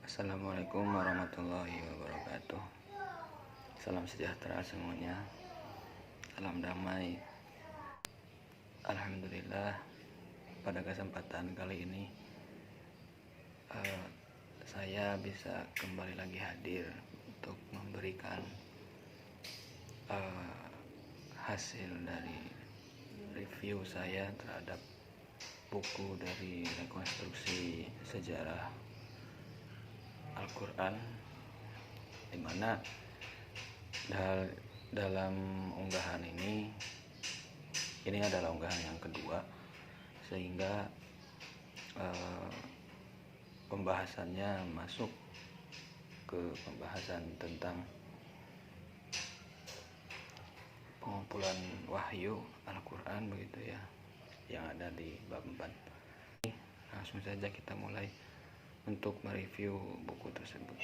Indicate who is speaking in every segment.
Speaker 1: Assalamualaikum warahmatullahi wabarakatuh. Salam sejahtera semuanya. Salam damai. Alhamdulillah, pada kesempatan kali ini saya bisa kembali lagi hadir untuk memberikan hasil dari review saya terhadap buku dari rekonstruksi sejarah Al-Quran, di mana dalam unggahan ini adalah unggahan yang kedua, sehingga pembahasannya masuk ke pembahasan tentang pengumpulan wahyu Al-Quran begitu ya, yang ada di bab 4. Langsung saja kita mulai untuk mereview buku tersebut.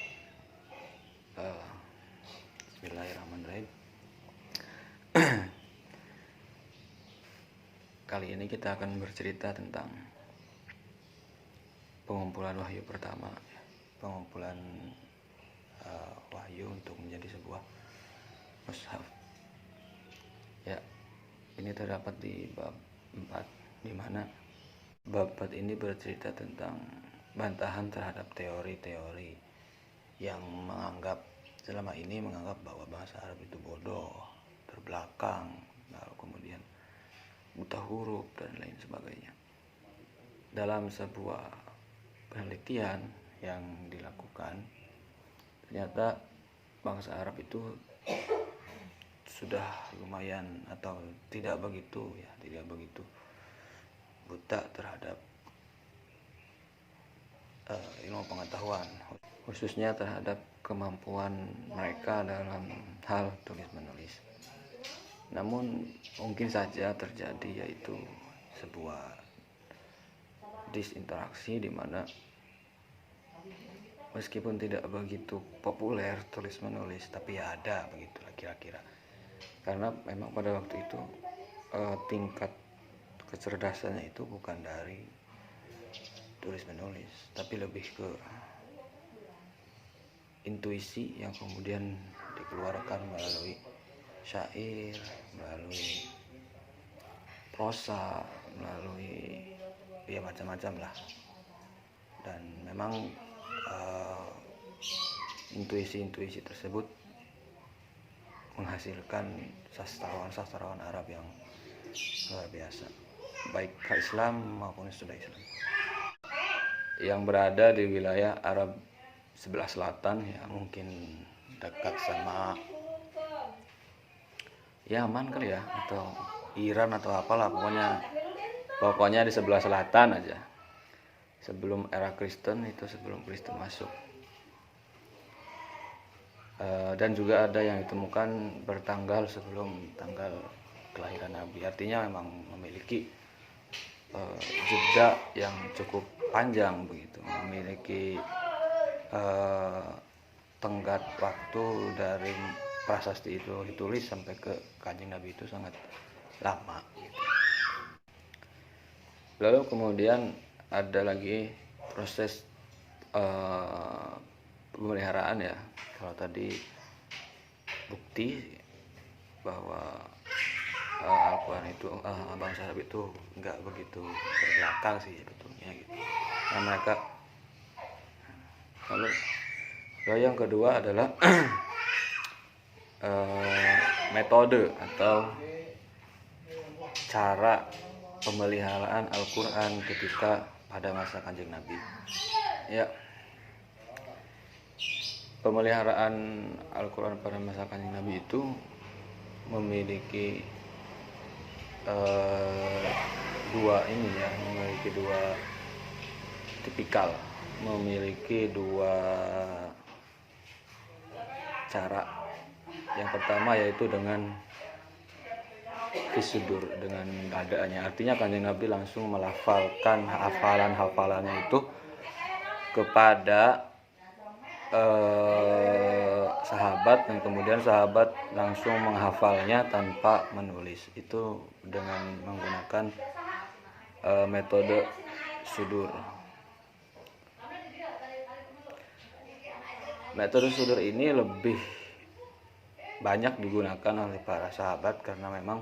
Speaker 1: Bismillahirrahmanirrahim. Kali ini kita akan bercerita tentang pengumpulan wahyu pertama, pengumpulan wahyu untuk menjadi sebuah mushaf. Ya, ini terdapat di bab 4, di mana bab 4 ini bercerita tentang bantahan terhadap teori-teori yang selama ini menganggap bahwa bahasa Arab itu bodoh, terbelakang, lalu kemudian buta huruf dan lain sebagainya. Dalam sebuah penelitian yang dilakukan, ternyata bangsa Arab itu sudah lumayan atau tidak begitu buta terhadap ilmu pengetahuan, khususnya terhadap kemampuan mereka dalam hal tulis menulis. Namun mungkin saja terjadi yaitu sebuah disinteraksi di mana meskipun tidak begitu populer tulis menulis, tapi ya ada begitulah kira-kira. Karena memang pada waktu itu tingkat kecerdasannya itu bukan dari tulis menulis, tapi lebih ke intuisi yang kemudian dikeluarkan melalui syair, melalui prosa, melalui ya macam-macam lah. Dan memang intuisi-intuisi tersebut menghasilkan sastrawan Arab yang luar biasa, baik Islam maupun sudah Islam, yang berada di wilayah Arab sebelah selatan, ya mungkin dekat sama Yaman kali ya, atau Iran atau apalah, pokoknya di sebelah selatan aja, sebelum era Kristen, itu sebelum Kristen masuk. Dan juga ada yang ditemukan bertanggal sebelum tanggal kelahiran Nabi, artinya memang memiliki jeda yang cukup panjang begitu, memiliki tenggat waktu dari prasasti itu ditulis sampai ke Kanjeng Nabi itu sangat lama gitu. Lalu kemudian ada lagi proses pemeliharaan ya. Kalau tadi bukti bahwa Al-Quran itu bangsa Arab itu nggak begitu terbelakang sih sebetulnya gitu. Nah, mereka lalu yang kedua adalah metode atau cara pemeliharaan Al-Quran ketika pada masa Kanjeng Nabi. Ya, pemeliharaan Al-Quran pada masa Kanjeng Nabi itu memiliki memiliki dua tipikal, memiliki dua cara. Yang pertama yaitu dengan fisudur, dengan keadaannya, artinya Kanjeng Nabi langsung melafalkan hafalannya itu kepada sahabat, dan kemudian sahabat langsung menghafalnya tanpa menulis, itu dengan menggunakan metode sudur. Metode sudur ini lebih banyak digunakan oleh para sahabat karena memang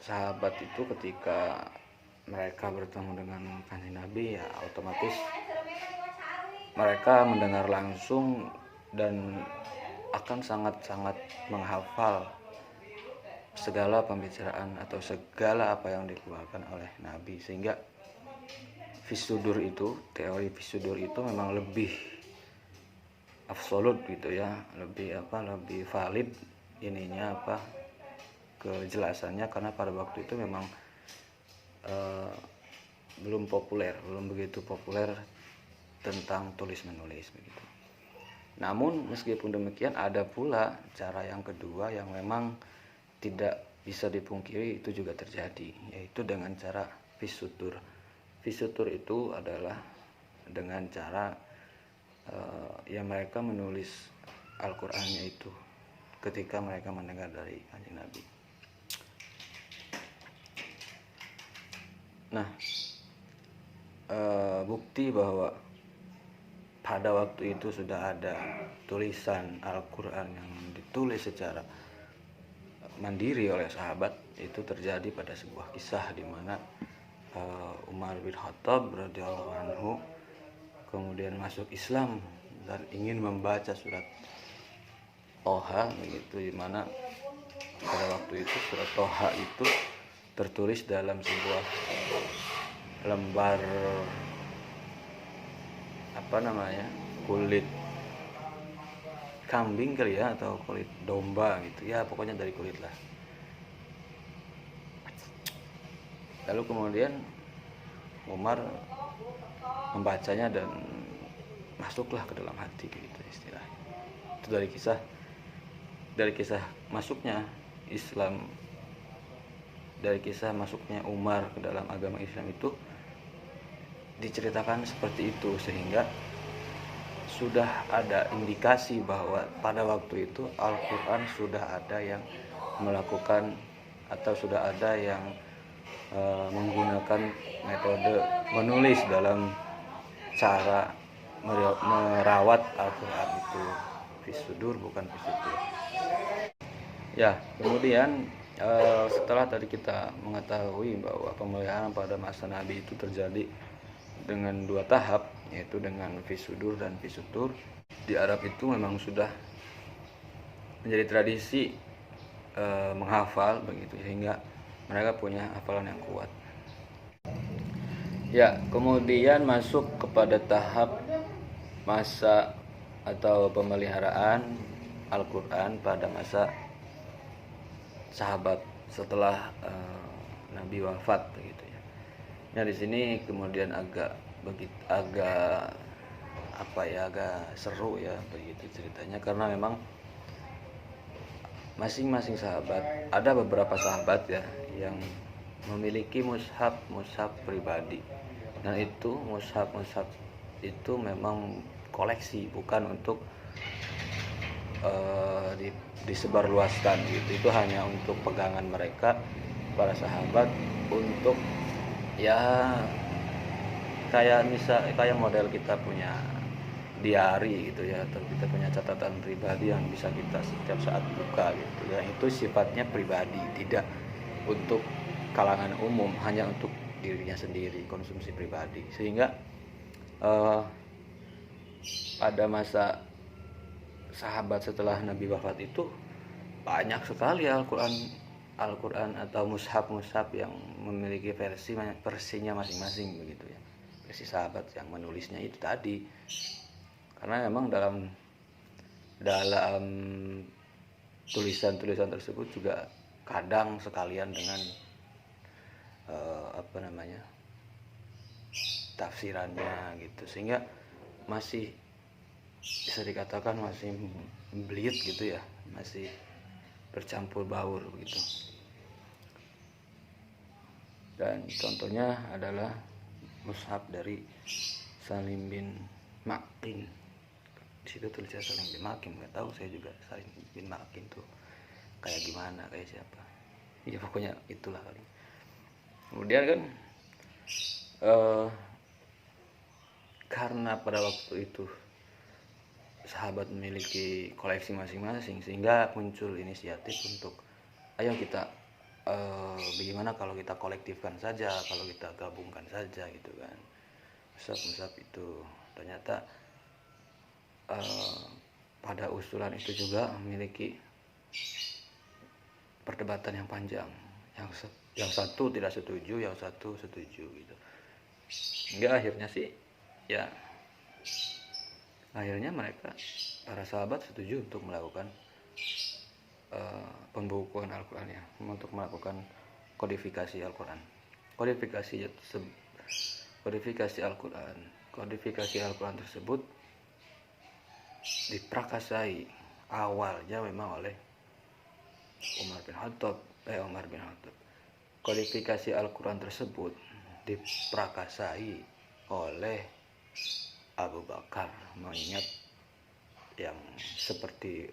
Speaker 1: sahabat itu ketika mereka bertemu dengan kanjeng Nabi ya otomatis mereka mendengar langsung dan akan sangat-sangat menghafal segala pembicaraan atau segala apa yang dikeluarkan oleh Nabi, sehingga fisudur itu, teori fisudur itu memang lebih absolut gitu ya, lebih valid ininya kejelasannya, karena pada waktu itu memang belum begitu populer tentang tulis menulis begitu. Namun meskipun demikian ada pula cara yang kedua yang memang tidak bisa dipungkiri itu juga terjadi, yaitu dengan cara fisutur. Fisutur itu adalah dengan cara mereka menulis Al-Qur'annya itu ketika mereka mendengar dari kanjeng Nabi. Nah, bukti bahwa pada waktu itu sudah ada tulisan Al-Qur'an yang ditulis secara mandiri oleh sahabat itu terjadi pada sebuah kisah di mana Umar bin Khattab radhiyallahu anhu kemudian masuk Islam dan ingin membaca surat Toha begitu, di mana pada waktu itu surat Toha itu tertulis dalam sebuah lembar kulit kambing kali ya, atau kulit domba gitu ya, pokoknya dari kulit lah. Lalu kemudian Umar membacanya dan masuklah ke dalam hati gitu istilahnya. Itu dari kisah masuknya Islam, dari kisah masuknya Umar ke dalam agama Islam itu diceritakan seperti itu, sehingga sudah ada indikasi bahwa pada waktu itu Al-Qur'an sudah ada yang melakukan atau sudah ada yang menggunakan metode menulis dalam cara merawat Al-Qur'an itu. Fisudur bukan fisudur. Ya, kemudian setelah tadi kita mengetahui bahwa pemeliharaan pada masa Nabi itu terjadi dengan dua tahap, yaitu dengan fisudur dan fisutur. Di Arab itu memang sudah menjadi tradisi menghafal begitu, sehingga mereka punya hafalan yang kuat. Ya, kemudian masuk kepada tahap masa atau pemeliharaan Al-Qur'an pada masa sahabat setelah Nabi wafat begitu ya. Nah, di sini kemudian agak seru ya begitu ceritanya, karena memang masing-masing sahabat, ada beberapa sahabat ya yang memiliki mushaf pribadi, dan itu mushaf itu memang koleksi, bukan untuk disebarluaskan gitu. Itu hanya untuk pegangan mereka para sahabat, untuk ya kayak model kita punya diary gitu ya, atau kita punya catatan pribadi yang bisa kita setiap saat buka gitu ya. Itu sifatnya pribadi, tidak untuk kalangan umum, hanya untuk dirinya sendiri, konsumsi pribadi. Sehingga pada masa sahabat setelah Nabi wafat itu banyak sekali Al-Qur'an atau mushaf yang memiliki versinya masing-masing begitu ya. Versi sahabat yang menulisnya itu tadi. Karena memang dalam tulisan-tulisan tersebut juga kadang sekalian dengan tafsirannya gitu, sehingga masih bisa dikatakan masih belit gitu ya, masih bercampur baur begitu. Dan contohnya adalah mushaf dari Salim bin Ma'qin. Di situ tulisnya Salim bin Ma'qin, nggak tahu saya juga Salim bin Ma'qin tuh kayak gimana, kayak siapa ya, pokoknya itulah kali. Kemudian kan karena pada waktu itu sahabat memiliki koleksi masing-masing, sehingga muncul inisiatif untuk ayo kita bagaimana kalau kita kolektifkan saja, kalau kita gabungkan saja gitu kan. Musab itu ternyata pada usulan itu juga memiliki perdebatan yang panjang. Yang satu tidak setuju, yang satu setuju gitu. Hingga akhirnya sih ya akhirnya mereka para sahabat setuju untuk melakukan pembukuan Al-Quran ya, untuk melakukan kodifikasi Al-Quran. Kodifikasi Al-Quran tersebut diprakasai awalnya memang oleh Umar bin Khattab. Kodifikasi Al-Quran tersebut diprakasai oleh Abu Bakar, mengingat yang seperti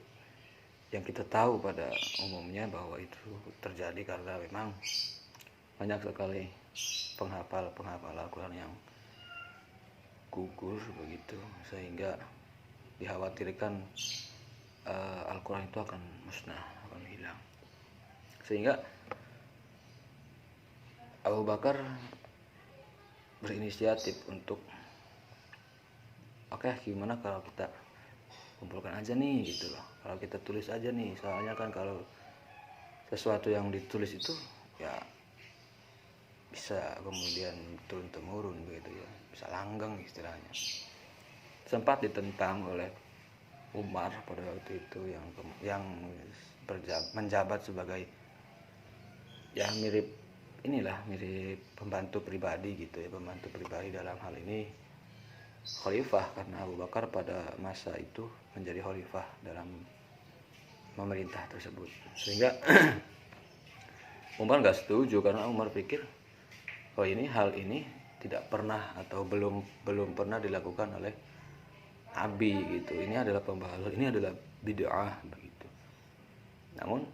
Speaker 1: yang kita tahu pada umumnya bahwa itu terjadi karena memang banyak sekali penghafal Al-Quran yang gugur begitu, sehingga dikhawatirkan Al-Quran itu akan musnah, akan hilang. Sehingga Abu Bakar berinisiatif untuk oke, gimana kalau kita kumpulkan aja nih gitu loh, kalau kita tulis aja nih, soalnya kan kalau sesuatu yang ditulis itu ya bisa kemudian turun temurun begitu ya, bisa langgeng istilahnya. Sempat ditentang oleh Umar pada waktu itu yang menjabat sebagai ya mirip pembantu pribadi gitu ya, pembantu pribadi dalam hal ini khalifah, karena Abu Bakar pada masa itu menjadi khalifah dalam pemerintah tersebut. Sehingga Umar nggak setuju, karena Umar pikir hal ini tidak pernah atau belum pernah dilakukan oleh Nabi gitu. Ini adalah pembahasan, ini adalah bid'ah begitu. Namun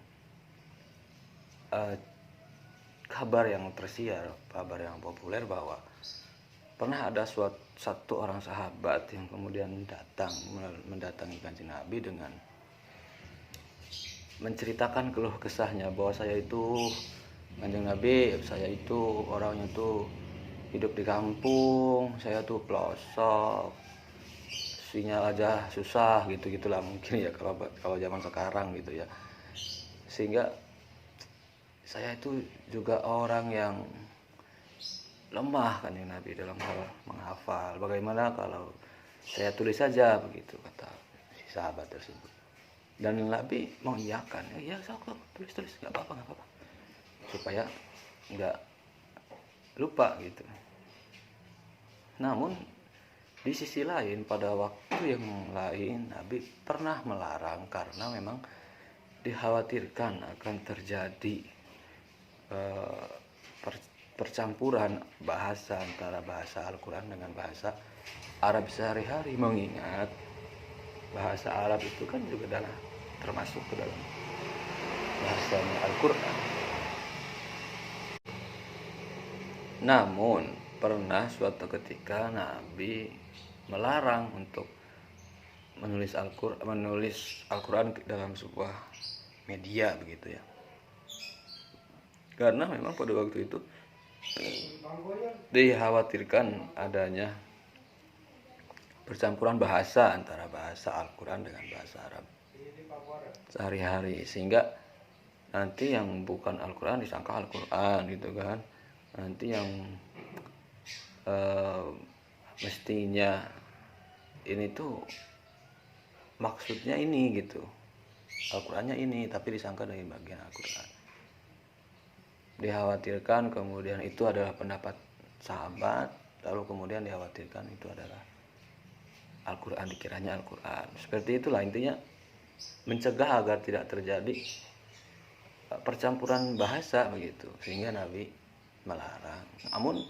Speaker 1: kabar yang tersiar, kabar yang populer bahwa pernah ada satu orang sahabat yang kemudian mendatangi Kanjeng Nabi dengan menceritakan keluh kesahnya bahwa saya itu Kanjeng Nabi, saya itu orangnya tuh hidup di kampung, saya tuh pelosok, sinyal aja susah gitulah mungkin ya kalau zaman sekarang gitu ya. Sehingga saya itu juga orang yang lemah, Kanjeng Nabi, dalam hal menghafal. Bagaimana kalau saya tulis saja begitu, kata si sahabat tersebut. Dan Nabi mengiyakan, ya sok tulis nggak apa-apa, supaya nggak lupa gitu. Namun di sisi lain, pada waktu yang lain Nabi pernah melarang karena memang dikhawatirkan akan terjadi percampuran bahasa antara bahasa Al-Quran dengan bahasa Arab sehari-hari, mengingat bahasa Arab itu kan juga termasuk ke dalam bahasanya Al-Quran. Namun pernah suatu ketika Nabi melarang untuk menulis Al-Quran dalam sebuah media begitu ya, karena memang pada waktu itu dikhawatirkan adanya percampuran bahasa antara bahasa Al-Quran dengan bahasa Arab sehari-hari, sehingga nanti yang bukan Al-Quran disangka Al-Quran gitu kan, nanti yang mestinya ini tuh maksudnya ini gitu, Al-Qurannya ini, tapi disangka dari bagian Al-Quran. Dikhawatirkan kemudian itu adalah pendapat sahabat, lalu kemudian dikhawatirkan itu adalah Al-Quran, dikiranya Al-Quran. Seperti itulah intinya, mencegah agar tidak terjadi percampuran bahasa begitu, sehingga Nabi melarang. Namun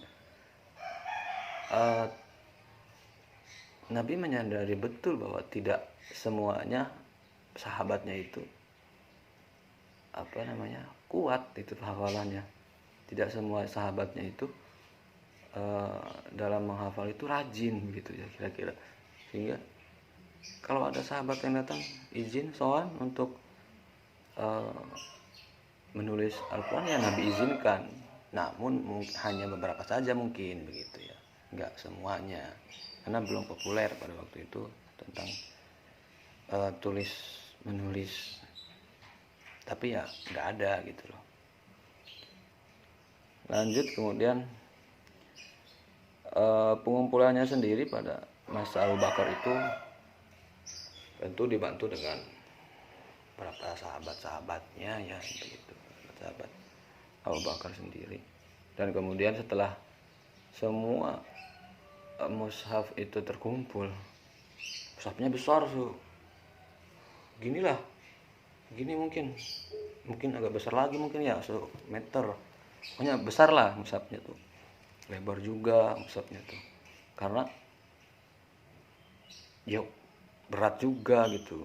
Speaker 1: Nabi menyadari betul bahwa tidak semuanya sahabatnya itu kuat itu hafalannya. Tidak semua sahabatnya itu dalam menghafal itu rajin begitu ya kira-kira. Sehingga kalau ada sahabat yang datang izin soal untuk menulis Al-Quran, ya Nabi izinkan, namun hanya beberapa saja mungkin begitu ya, nggak semuanya, karena belum populer pada waktu itu tentang tulis menulis, tapi ya nggak ada gitu loh. Lanjut kemudian pengumpulannya sendiri pada masa Abu Bakar itu tentu dibantu dengan beberapa sahabat-sahabatnya ya begitu, sahabat Abu Bakar sendiri. Dan kemudian setelah semua mushaf itu terkumpul, mushafnya besar tuh, ginilah, gini mungkin agak besar lagi mungkin ya, 1 meter, pokoknya besar lah mushafnya tuh, lebar juga mushafnya tuh, karena yuk berat juga gitu.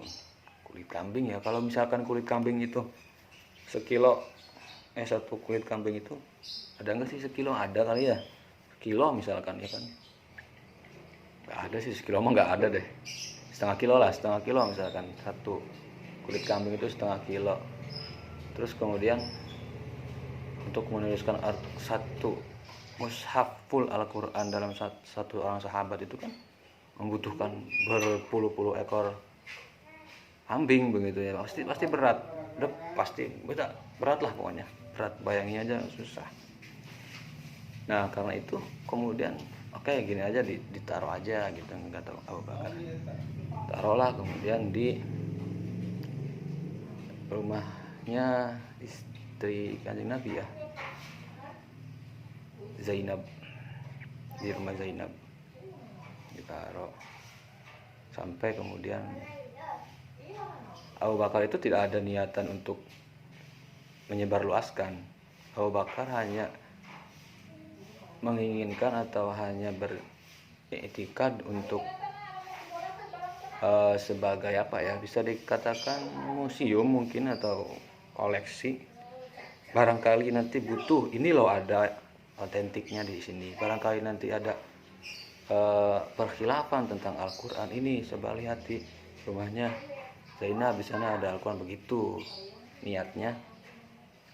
Speaker 1: Kulit kambing ya, kalau misalkan kulit kambing itu sekilo, 1 kulit kambing itu ada nggak sih sekilo? Ada kali ya, sekilo misalkan ya kan, nggak ada sih sekilo mah, nggak ada deh, setengah kilo lah, setengah kilo misalkan 1 kulit kambing itu setengah kilo. Terus kemudian untuk menuliskan 1 mushaf full Al-Quran dalam 1 orang sahabat itu kan membutuhkan berpuluh-puluh ekor kambing begitu ya, pasti berat, pasti berat lah pokoknya, berat, bayangin aja susah. Nah karena itu kemudian oke, gini aja, ditaruh aja gitu, nggak tahu Abu Bakar, taruhlah kemudian di rumahnya istri Kanjeng Nabi ya, Zainab, di rumah Zainab ditaruh, sampai kemudian Abu Bakar itu tidak ada niatan untuk menyebarluaskan. Abu Bakar hanya menginginkan atau hanya beriktikad untuk sebagai apa ya, bisa dikatakan museum mungkin, atau koleksi. Barangkali nanti butuh, ini loh ada otentiknya di sini, barangkali nanti ada perkhilafan tentang Al-Quran ini, coba lihat di rumahnya Zainab, di sana ada Al-Quran, begitu niatnya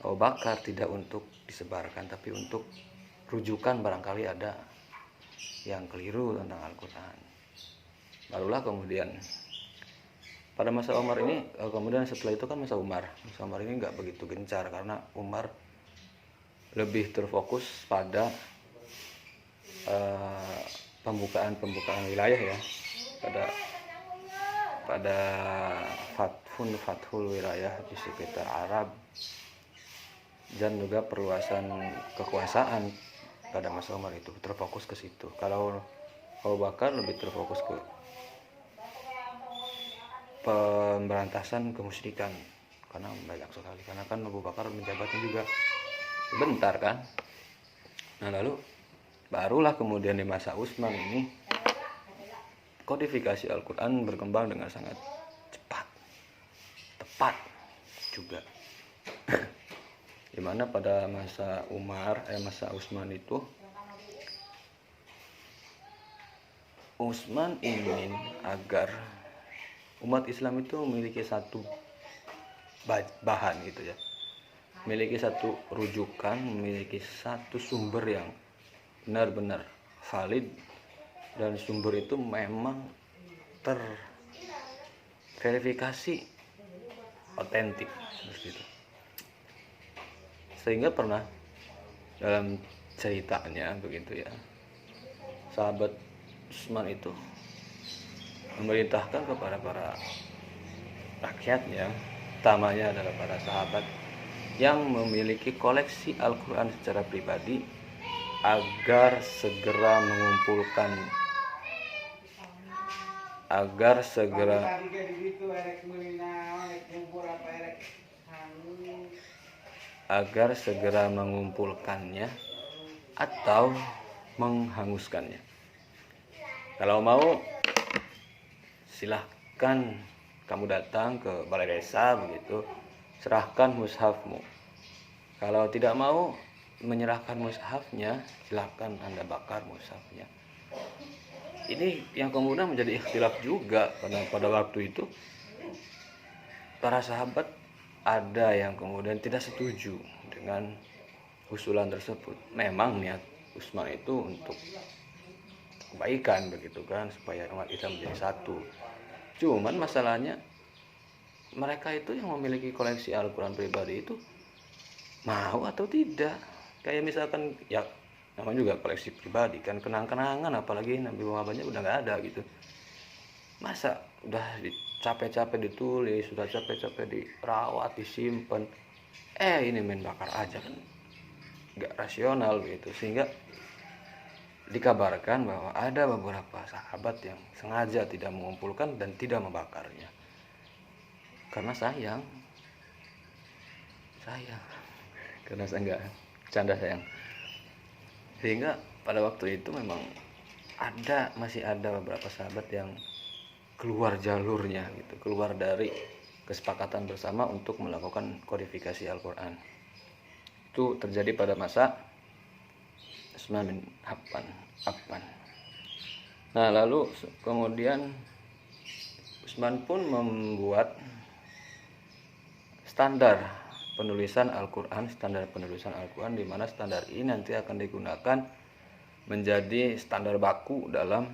Speaker 1: Abu Bakar, tidak untuk disebarkan tapi untuk rujukan, barangkali ada yang keliru tentang Al-Quran. Barulah kemudian pada masa Umar ini, kemudian setelah itu kan masa Umar ini nggak begitu gencar, karena Umar lebih terfokus pada pembukaan wilayah ya, pada fathul wilayah di sekitar Arab, dan juga perluasan kekuasaan pada masa Umar itu terfokus ke situ. Kalau Abu Bakar lebih terfokus ke pemberantasan kemusyrikan, karena banyak sekali, karena kan Abu Bakar menjabatnya juga bentar kan. Nah lalu barulah kemudian di masa Utsman ini kodifikasi Al-Quran berkembang dengan sangat cepat, tepat juga. Dimana pada masa masa Utsman itu, Utsman ingin agar umat Islam itu memiliki satu bahan gitu ya, memiliki satu rujukan, memiliki satu sumber yang benar-benar valid, dan sumber itu memang terverifikasi otentik seperti itu. Sehingga pernah dalam ceritanya begitu ya, sahabat Utsman itu memerintahkan kepada para rakyatnya, utamanya adalah para sahabat yang memiliki koleksi Al-Quran secara pribadi, agar segera mengumpulkan, mengumpulkannya atau menghanguskannya. Kalau mau silahkan kamu datang ke balai desa begitu, serahkan mushafmu. Kalau tidak mau menyerahkan mushafnya, silahkan Anda bakar mushafnya. ini yang kemudian menjadi ikhtilaf juga, karena pada waktu itu para sahabat ada yang kemudian tidak setuju dengan usulan tersebut. Memang niat Utsman itu untuk kebaikan begitu kan, supaya umat Islam menjadi satu. Cuman masalahnya mereka itu yang memiliki koleksi Al-Quran pribadi itu mau atau tidak. Kayak misalkan ya namanya juga koleksi pribadi kan, kenang-kenangan, apalagi Nabi Muhammadnya udah nggak ada gitu. Masa udah capek-capek ditulis, sudah capek-capek dirawat, disimpan, ini main bakar aja kan, nggak rasional gitu. Sehingga dikabarkan bahwa ada beberapa sahabat yang sengaja tidak mengumpulkan dan tidak membakarnya karena sayang, karena saya nggak canda sayang. Sehingga pada waktu itu memang masih ada beberapa sahabat yang keluar jalurnya gitu, keluar dari kesepakatan bersama untuk melakukan kodifikasi Al-Quran. Itu terjadi pada masa Utsman bin Affan. Nah, lalu kemudian Utsman pun membuat standar penulisan Al-Quran, di mana standar ini nanti akan digunakan menjadi standar baku dalam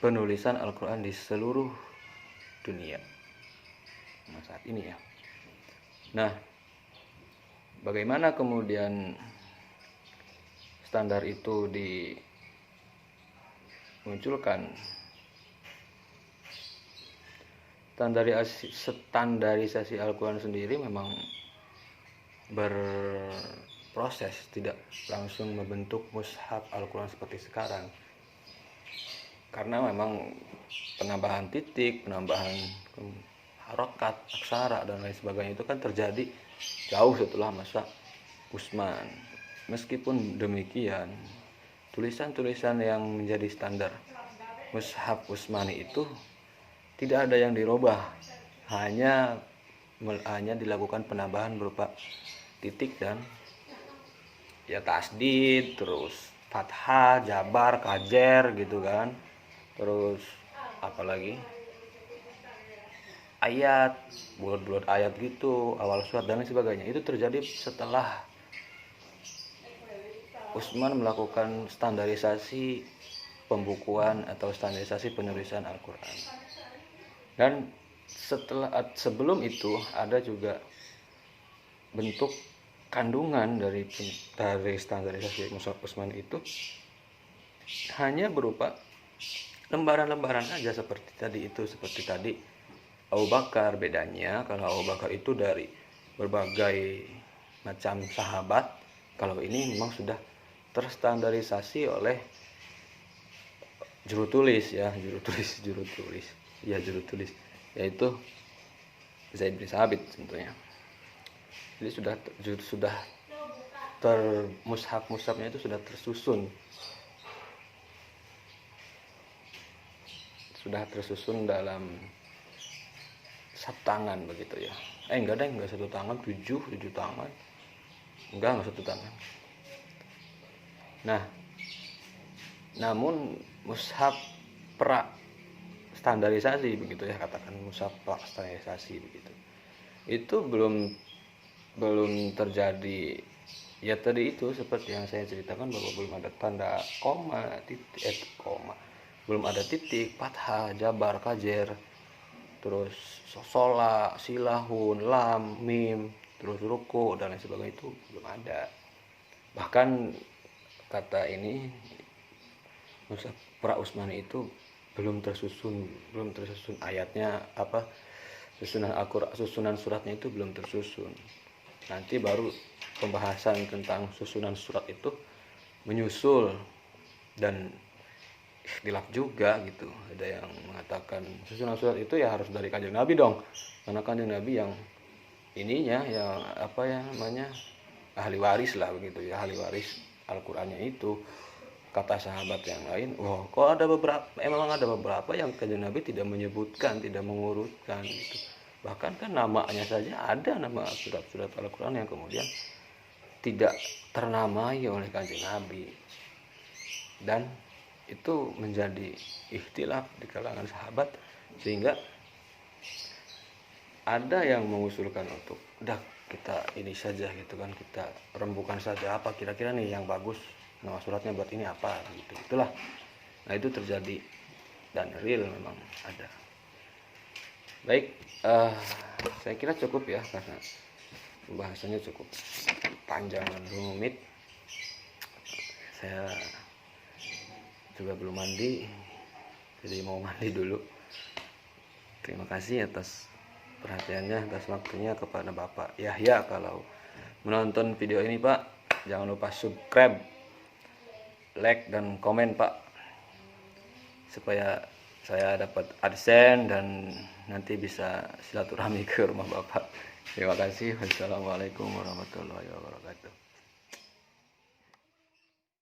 Speaker 1: penulisan Al-Quran di seluruh dunia saat ini ya. Nah, bagaimana kemudian standar itu dimunculkan? Standarisasi Al-Quran sendiri memang berproses, tidak langsung membentuk mushaf Al-Quran seperti sekarang, karena memang penambahan titik, penambahan harokat, aksara dan lain sebagainya itu kan terjadi jauh setelah masa Utsman. Meskipun demikian, tulisan-tulisan yang menjadi standar mushaf Utsmani itu tidak ada yang dirubah, hanya dilakukan penambahan berupa titik dan ya tasdid, terus fathah, jabar, kajer gitu kan, terus apalagi ayat, bulat-bulat ayat gitu, awal surat dan lain sebagainya. Itu terjadi setelah Utsman melakukan standarisasi pembukuan atau standarisasi penulisan Al-Quran. Dan sebelum itu ada juga bentuk kandungan dari standarisasi mushaf Utsman itu hanya berupa lembaran-lembaran aja seperti tadi Abu Bakar. Bedanya kalau Abu Bakar itu dari berbagai macam sahabat, kalau ini memang sudah terstandarisasi oleh juru tulis, yaitu Zaid bin Sabit tentunya. Jadi sudah mushafnya itu sudah tersusun dalam satu tangan begitu ya. Enggak satu tangan, tujuh tangan. Enggak satu tangan. Nah, namun mushaf pra standarisasi begitu ya, katakan mushaf pra standarisasi begitu, itu belum terjadi ya. Tadi itu seperti yang saya ceritakan bahwa belum ada tanda koma, belum ada titik, fathah, jabar, kajer, terus sola, silahun, lam, mim, terus ruku dan lain sebagainya, itu belum ada. Bahkan kata ini mushaf pra Utsmani itu belum tersusun ayatnya, susunan suratnya itu belum tersusun. Nanti baru pembahasan tentang susunan surat itu menyusul, dan ikhtilaf juga gitu. Ada yang mengatakan susunan surat itu ya harus dari Kanjeng Nabi dong, karena Kanjeng Nabi yang ininya yang ahli waris lah begitu ya, ahli waris Al-Qur'annya itu. Kata sahabat yang lain, kok ada beberapa yang Kanjeng Nabi tidak menyebutkan, tidak mengurutkan gitu. Bahkan kan namanya saja ada nama surat-surat Al-Quran yang kemudian tidak ternamai oleh Kanjeng Nabi. Dan itu menjadi ikhtilaf di kalangan sahabat, sehingga ada yang mengusulkan untuk udah kita ini saja gitu kan, kita rembukan saja apa kira-kira nih yang bagus, nama suratnya buat ini apa gitu, itulah. Nah itu terjadi dan real memang ada. Baik, saya kira cukup ya, karena pembahasannya cukup panjang dan rumit. Saya juga belum mandi, jadi mau mandi dulu. Terima kasih atas perhatiannya, atas waktunya kepada Bapak Yahya. Kalau menonton video ini Pak, jangan lupa subscribe, like, dan komen Pak, supaya saya dapat AdSense dan nanti bisa silaturahmi ke rumah Bapak. Terima kasih. Wassalamualaikum warahmatullahi wabarakatuh.